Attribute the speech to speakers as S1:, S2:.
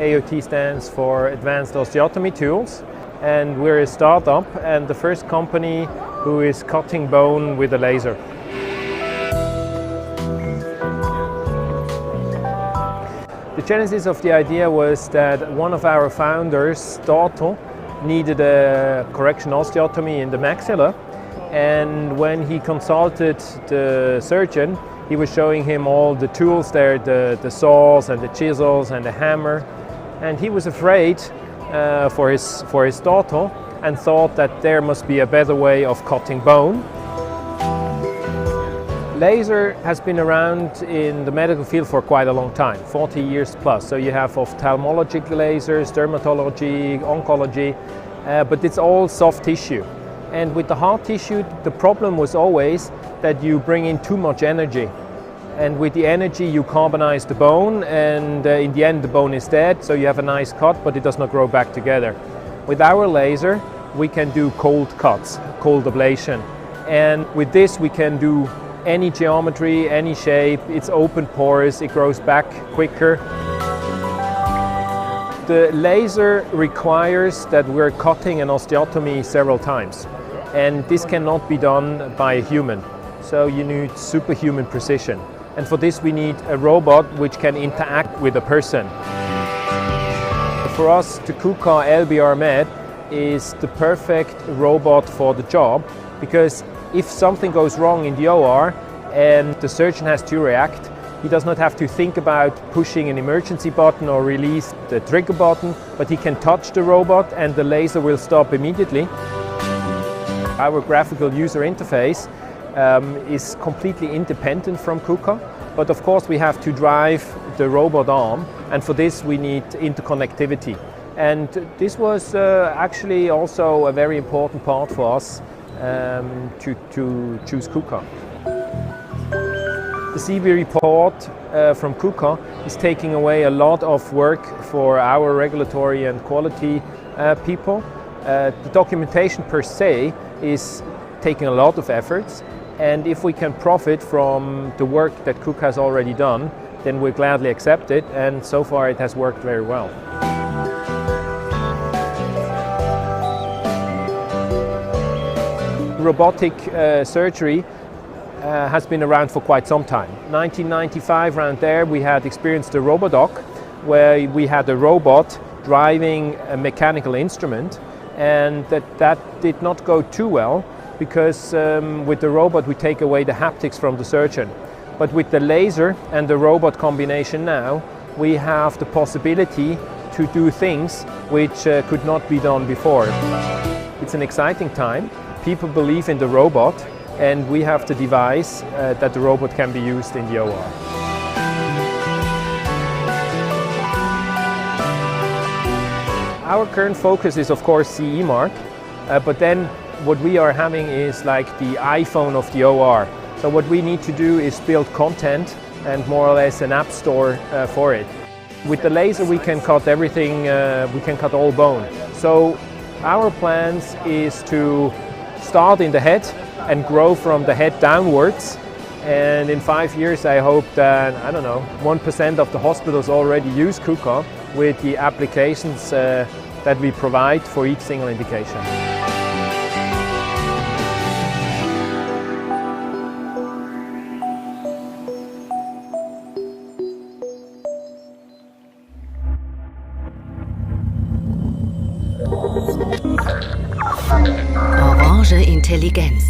S1: AOT stands for Advanced Osteotomy Tools, and we're a startup and the first company who is cutting bone with a laser. The genesis of the idea was that one of our founders, daughter, needed a correction osteotomy in the maxilla, and when he consulted the surgeon, he was showing him all the tools there, the saws and the chisels and the hammer, and he was afraid for his daughter and thought that there must be a better way of cutting bone. Laser has been around in the medical field for quite a long time, 40 years plus. So you have ophthalmologic lasers, dermatology, oncology, but it's all soft tissue. And with the hard tissue, the problem was always that you bring in too much energy. And with the energy, you carbonize the bone, and in the end, the bone is dead. So you have a nice cut, but it does not grow back together. With our laser, we can do cold cuts, cold ablation. And with this, we can do any geometry, any shape. It's open porous, it grows back quicker. The laser requires that we're cutting an osteotomy several times, and this cannot be done by a human. So you need superhuman precision. And for this we need a robot which can interact with a person. For us, the KUKA LBR Med is the perfect robot for the job, because if something goes wrong in the OR and the surgeon has to react, he does not have to think about pushing an emergency button or release the trigger button, but he can touch the robot and the laser will stop immediately. Our graphical user interface is completely independent from KUKA, but of course we have to drive the robot arm, and for this we need interconnectivity. And this was actually also a very important part for us to choose KUKA. The CB report from KUKA is taking away a lot of work for our regulatory and quality people. The documentation per se is taking a lot of efforts, and if we can profit from the work that KUKA has already done, then we'll gladly accept it, and so far it has worked very well. Robotic surgery has been around for quite some time. 1995, around there, we had experienced a RoboDoc, where we had a robot driving a mechanical instrument, and that did not go too well, because with the robot we take away the haptics from the surgeon. But with the laser and the robot combination now, we have the possibility to do things which could not be done before. It's an exciting time. People believe in the robot, and we have the device that the robot can be used in the OR. Our current focus is of course CE mark, but then what we are having is like the iPhone of the OR. So what we need to do is build content and more or less an app store for it. With the laser we can cut everything, we can cut all bone. So our plans is to start in the head and grow from the head downwards, and in 5 years I hope that, 1% of the hospitals already use KUKA with the applications that we provide for each single indication.
S2: Orange Intelligenz.